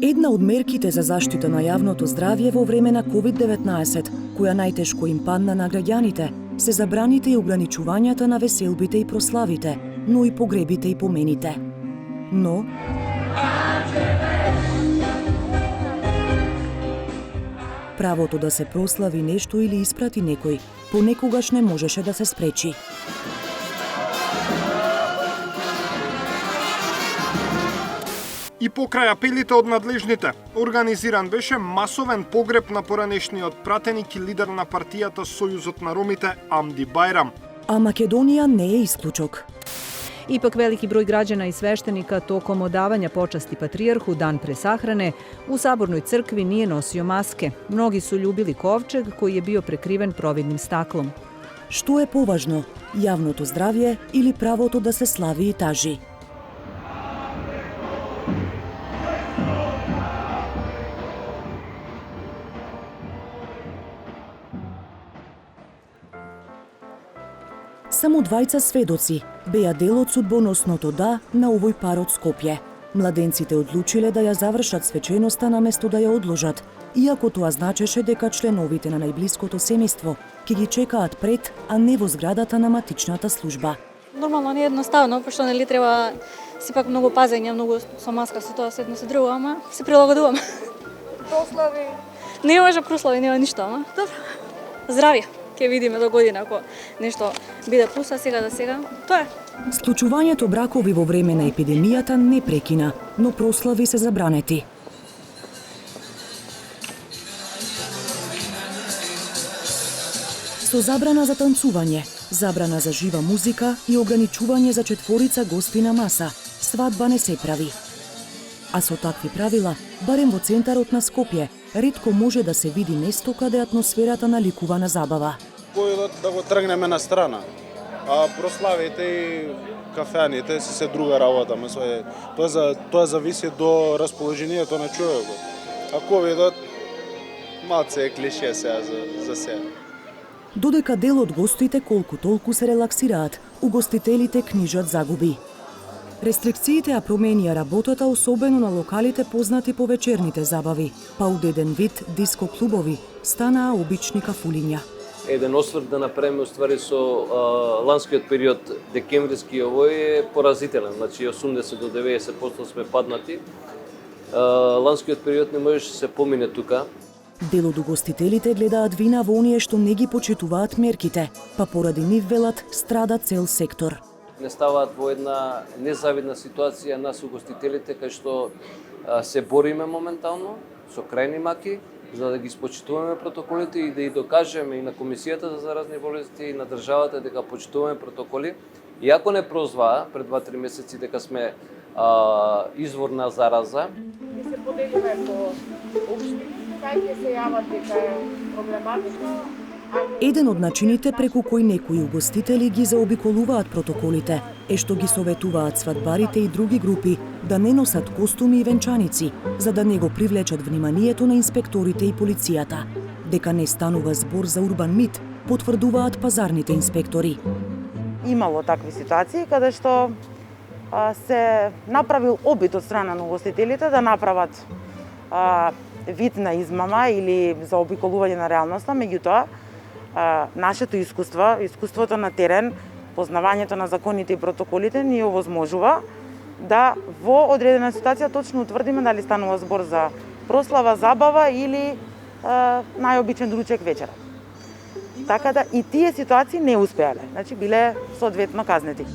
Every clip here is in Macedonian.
Една од мерките за заштита на јавното здравје во време на COVID-19, која најтешко им падна на граѓаните, се забраните и ограничувањата на веселбите и прославите, но и погребите и помените. Но правото да се прослави нешто или испрати некој, понекогаш не можеше да се спречи. И покрај апелите од надлежните, организиран беше масовен погреб на поранешниот пратеник и лидер на партијата Сојузот на ромите Амди Бајрам. А Македонија не е исклучок. Ipak veliki broj građana i sveštenika tokom odavanja počasti patrijarhu dan pre sahrane u Sabornoj crkvi nije nosio maske. Mnogi su ljubili kovčeg koji je bio prekriven providnim staklom. Што е поважно, јавното здравје или правото да се слави и тажи? Само двајца сведоци беа дел од судбоносното да на овој пар од Скопје. Младенците одлучиле да ја завршат свеченоста наместо да ја одложат, иако тоа значеше дека членовите на најблиското семејство ќе ги чекаат пред, а не во зградата на матичната служба. Нормално не е едноставно, пошто нели треба сепак многу пазење, многу со маска, со тоа се едно со друго, ама се прилагодувам. Прослави? Не може прослави, нема ништо, ама добро. Здравје. Ќе видиме до година ако нешто биде плюс, а сега да сега, тоа е. Склучувањето бракови во време на епидемијата не прекина, но прослави се забранети. Со забрана за танцување, забрана за жива музика и ограничување за четворица гости на маса, свадба не се прави. А со такви правила, барем во центарот на Скопје, ретко може да се види место каде атмосферата наликува на забава. Кој да го тргнеме на страна, а прославите и кафеаните се друга работа. Тоа зависи до расположението на човекот. А ковидот малце е клише сега за сега. Додека дел од гостите колку толку се релаксираат, угостителите книжат загуби. Рестрикциите ја променија работата особено на локалите познати по вечерните забави, па од еден вид диско-клубови станаа обични кафулиња. Еден осврт да направиме уствари со ланскиот период декемвриски овој е поразителен, значи 80 до 90% сме паднати. Ланскиот период не можеше се помине тука. Дел од угостителите гледаат вина во оние што не ги почитуваат мерките, па поради нив велат страда цел сектор. Не ставаат во една незавидна ситуација нас угостителите кај што се бориме моментално со крајни маки за да ги спочитуваме протоколите и да и докажеме и на Комисијата за заразни болести и на државата дека почитуваме протоколи. Иако не прозваа пред 2-3 месеци дека сме извор на зараза. Ние се поделиме по општини, кај ќе се јават дека е проблематично. Еден од начините преку кои некои угостители ги заобиколуваат протоколите е што ги советуваат свадбарите и други групи да не носат костуми и венчаници, за да не го привлечат вниманието на инспекторите и полицијата. Дека не станува збор за урбан мит, потврдуваат пазарните инспектори. Имало такви ситуации каде што се направил обид од страна на угостителите да направат вид на измама или заобиколување на реалноста, меѓутоа нашето искуството на терен, познавањето на законите и протоколите ни овозможува да во одредена ситуација точно утврдиме дали станува збор за прослава, забава или најобичен ручек вечера. Така да и тие ситуации не успеале, значи биле соодветно казнети.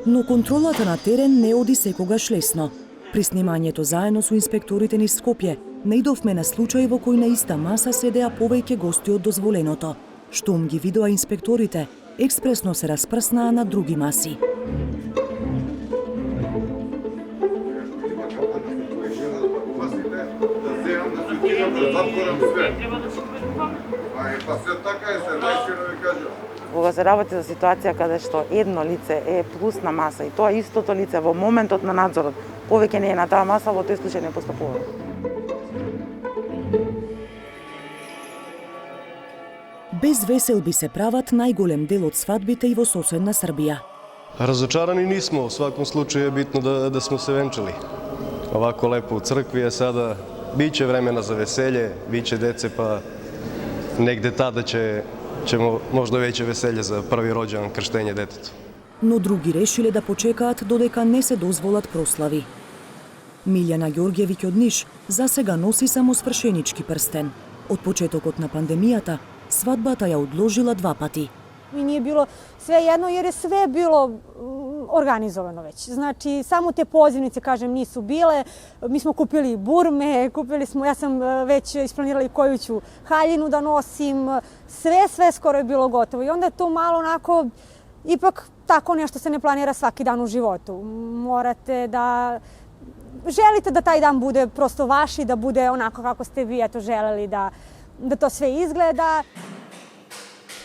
Но контролата на терен не оди секогаш лесно. При снимањето заедно со инспекторите низ Скопје, наидовме на случај во кој на иста маса седеа повеќе гости од дозволеното. Штом ги видоа инспекторите, експресно се распрснаа на други маси. Кога се работи за ситуација каде што едно лице е плюс на маса и тоа истото лице во моментот на надзорот повеќе не е на таа маса, во тој случај не постапува. Без веселби се прават најголем дел од свадбите и во соседна Србија. Разочарани нисмо, во сваком случај е битно да сме се венчали. ovako lepo u crkvi, a sada biće vremena za veselje, biće dece, pa negde tada ćemo možda veće veselje za prvi rođendan, krštenje detetu. Но други решиле да почекаат додека не се дозволат прослави. Милјана Ѓорѓевиќ од Ниш засега носи само свршенички прстен. Од почетокот на пандемијата, свадбата ја одложила 2 пати. Mi nije bilo sve jedno jer je sve bilo organizovano već. Znači, samo te pozivnice, kažem, nisu bile. Mi smo kupili burme, ja sam već isplanirala koju ću haljinu da nosim. Sve skoro je bilo gotovo. I onda je to malo onako, ipak tako nešto se ne planira svaki dan u životu. Morate da želite da taj dan bude prosto vaš i da bude onako kako ste vi želeli da to sve izgleda.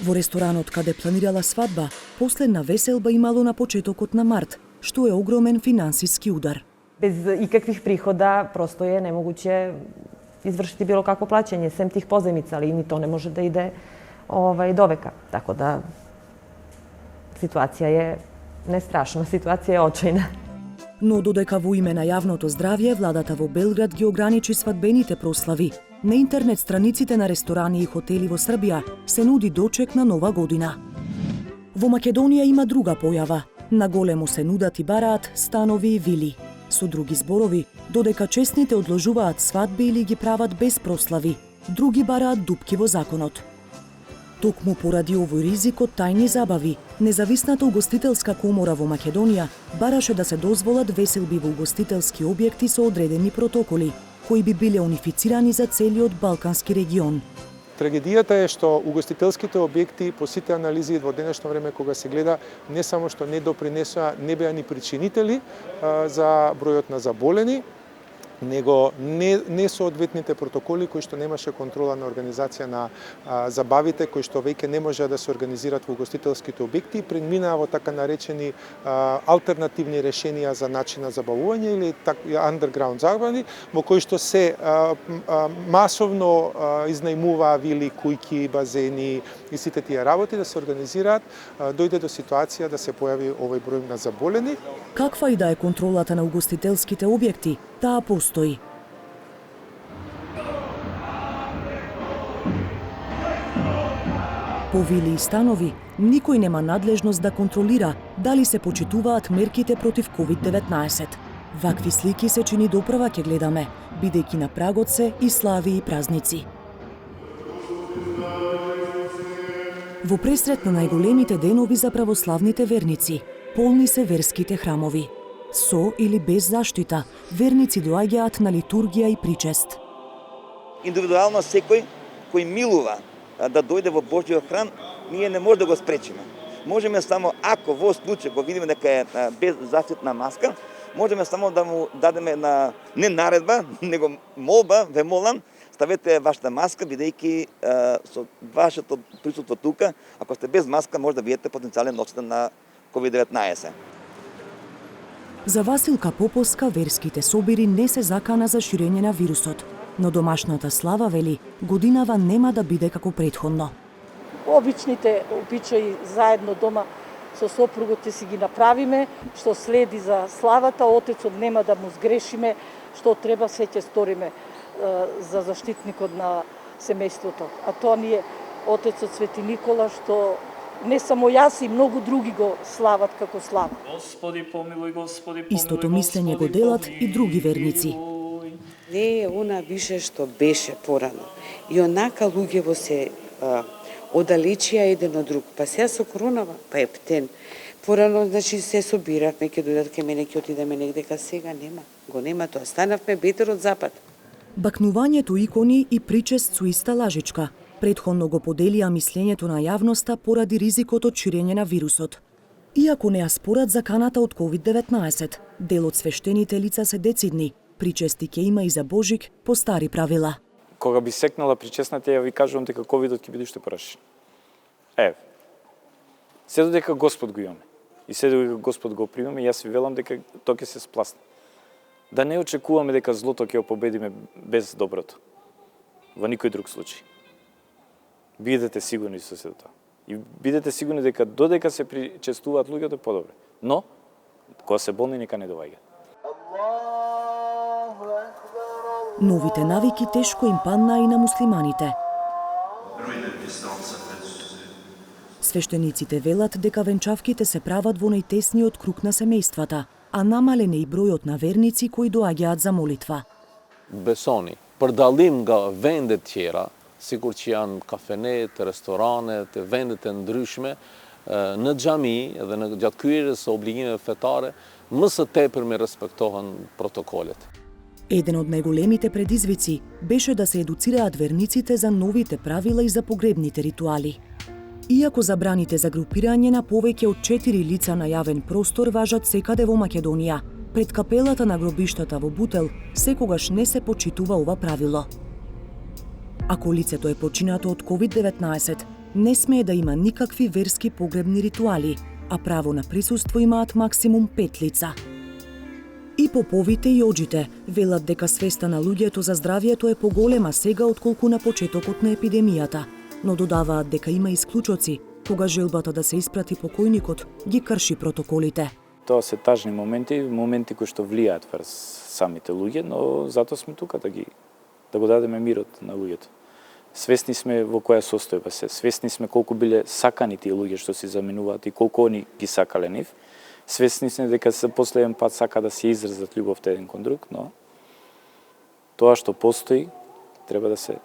Во ресторанот каде планирала свадба, последна веселба имало на почетокот на март, што е огромен финансиски удар. Без ikakvih prihoda prosto je nemoguće izvršiti bilo kakvo plaćanje, sem tih pozajmica, ali ni to ne može da ide do veka. Tako da situacija je ne strašna, situacija je očajna. Но додека во име на јавното здравје, владата во Белград ги ограничи свадбените прослави, на интернет страниците на ресторани и хотели во Србија се нуди дочек на Нова година. Во Македонија има друга појава. На големо се нудат и бараат станови и вили. Со други зборови, додека честните одложуваат свадби или ги прават без прослави, други бараат дупки во законот. Токму поради овој ризик од тајни забави, Независната угостителска комора во Македонија бараше да се дозволат веселби во угостителски објекти со одредени протоколи, кои би биле унифицирани за целиот балкански регион. Трагедијата е што угостителските објекти по сите анализи во денешно време кога се гледа не само што не допринесоа, не беа ни причинители за бројот на заболени, него несоодветните протоколи кои што немаше контрола на организација на забавите, кои што веќе не може да се организираат во угостителските објекти, преминаа во така наречени алтернативни решенија за начин на забавување или underground забави, во кои што се масовно изнајмуваа вили, кујки, базени и сите тие работи да се организираат, дојде до ситуација да се појави овој број на заболени. Каква и да е контролата на угостителските објекти, таа постои. По вили и станови, никој нема надлежност да контролира дали се почитуваат мерките против COVID-19. Вакви слики се чини допрва ќе гледаме, бидејќи на прагот се и слави и празници. Во пресрет на најголемите денови за православните верници, полни се верските храмови. Со или без заштита, верници доаѓаат на литургија и причест. Индивидуално секој кој милува да дојде во Божјиот храм, ние не може да го спречиме. Можеме само, ако во случај го видиме дека е без заштитна маска, можеме само да му дадеме една не наредба, него молба, ве молам, ставете вашата маска, бидејќи со вашето присуство тука, ако сте без маска, може да биете потенцијален носител на COVID-19. За Василка Поповска верските собири не се закана за ширење на вирусот, но домашната слава, вели, годинава нема да биде како претходно. Обичните обичаи заедно дома со сопругот си ги направиме, што следи за славата, отецот нема да му сгрешиме, што треба се ќе сториме за заштитникот на семејството. А тоа ни е отецот Свети Никола, што не само јас и многу други го слават како слава. Господи помилуј, Господи помилуј. Истото мислење го делат и други верници. Не е она више што беше порано. И онака луѓево се оддалечија еден од друг. Па сега со коронава, па е птен. Порано, значи, се собиравме, ќе дојдат кај мене, ќе отидеме негде, сега нема. Го нема тоа. Станавме бетер од запад. Бакнувањето икони и причест со иста лажичка претходно го поделија мислењето на јавноста поради ризикот од ширење на вирусот. Иако не ја спорат заканата од COVID-19, дел од свештените лица се децидни, причести ќе има и за Божик по стари правила. Кога би секнала причесната, ја ви кажувам дека ковидот ќе биде уште порашен. Еве. Се додека Господ го имаме и се додека Господ го примаме, јас ви велам дека тоа ќе се спласне. Да не очекуваме дека злото ќе го победиме без доброто. Во никој друг случај. Бидете сигурни со се тоа. И бидете сигурни дека додека се причестуваат луѓето подобро. Но, кога се болни, нека не доваѓаат. Новите навики тешко им паднаа и на муслиманите. Свештениците велат дека венчавките се прават во најтесниот круг на семејствата, а намален е и бројот на верници кои доаѓаат за молитва. Besoni, për dallim nga vende tjera, sikur që janë kafenet, restoranet, vendet e ndryshme, në xhami dhe në gjatë kryerjes së obligimeve fetare, më së tepër me respektohen protokollet. Еден од најголемите предизвици беше да се едуцираат верниците за новите правила и за погребните ритуали. Иако забраните за групирање на повеќе од 4 лица на јавен простор важат секаде во Македонија, пред капелата на гробиштата во Бутел секогаш не се почитува ова правило. Ако лицето е починато од COVID-19, не смее да има никакви верски погребни ритуали, а право на присуство имаат максимум 5 лица. И поповите и оџите велат дека свеста на луѓето за здравјето е поголема сега отколку на почетокот на епидемијата, но додаваат дека има исклучоци кога желбата да се испрати покојникот ги крши протоколите. Тоа се тажни моменти кои што влијаат врз самите луѓе, но затоа сме тука да го дадеме мирот на луѓето. Свесни сме во која состојба се, свесни сме колку биле сакани тие луѓе што се заменуваат и колку они ги сакале нив. Свесни сме дека се последен пат сака да се изразат љубовта еден кон друг, но тоа што постои треба да се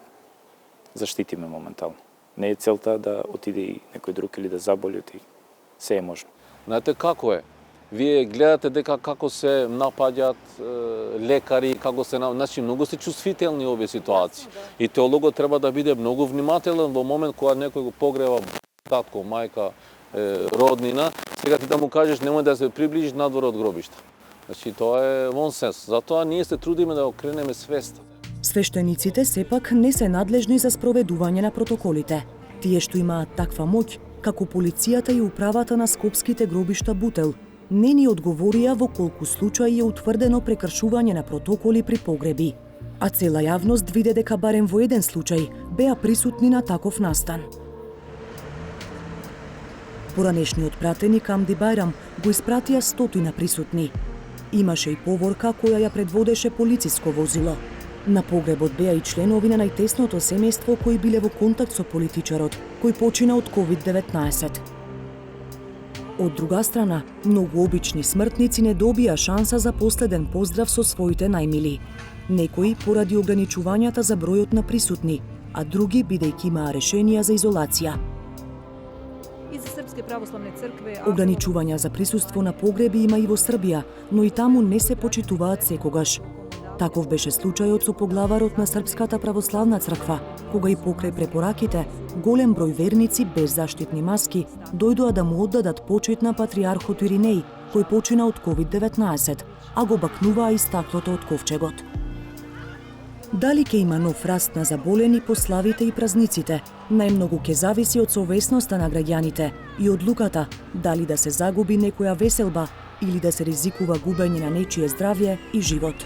заштитиме моментално. Не е целта да отиде и некој друг или да заболи, се е можно. Знаете како е? Вие гледате дека како се напаѓаат лекари, како се значи многу се чувствителни овие ситуации. И теологот треба да биде многу внимателен во момент кога некој го погреба татко, мајка, роднина, сега ти да му кажеш немој да се приближиш надвор од гробишта. Значи тоа е вонсенс. Затоа ние се трудиме да окренеме свеста. Свештениците сепак не се надлежни за спроведување на протоколите. Тие што имаат таква моќ, како полицијата и управата на скопските гробишта Бутел, не ни одговорија во колку случаи е утврдено прекршување на протоколи при погреби. А цела јавност виде дека барем во еден случај беа присутни на таков настан. Поранешниот пратеник Амди Бајрам го испратија 100 присутни. Имаше и поворка која ја предводеше полициско возило. На погребот беа и членови на најтесното семејство кои биле во контакт со политичарот, кој почина од COVID-19. Од друга страна, многу обични смртници не добија шанса за последен поздрав со своите најмили. Некои поради ограничувањата за бројот на присутни, а други бидејќи имаа решенија за изолација. Ограничувања за присуство на погреби има и во Србија, но и таму не се почитуваат секогаш. Таков беше случајот со поглаварот на Српската православна црква, кога и покрај препораките, голем број верници без заштитни маски дојдоа да му оддадат почит на патриархот Иринеј, кој почина од COVID-19, а го бакнуваа и стаклото од ковчегот. Дали ќе има нов раст на заболени по славите и празниците, најмногу ќе зависи од совесноста на граѓаните и одлуката дали да се загуби некоја веселба или да се ризикува губење на нечие здравје и живот.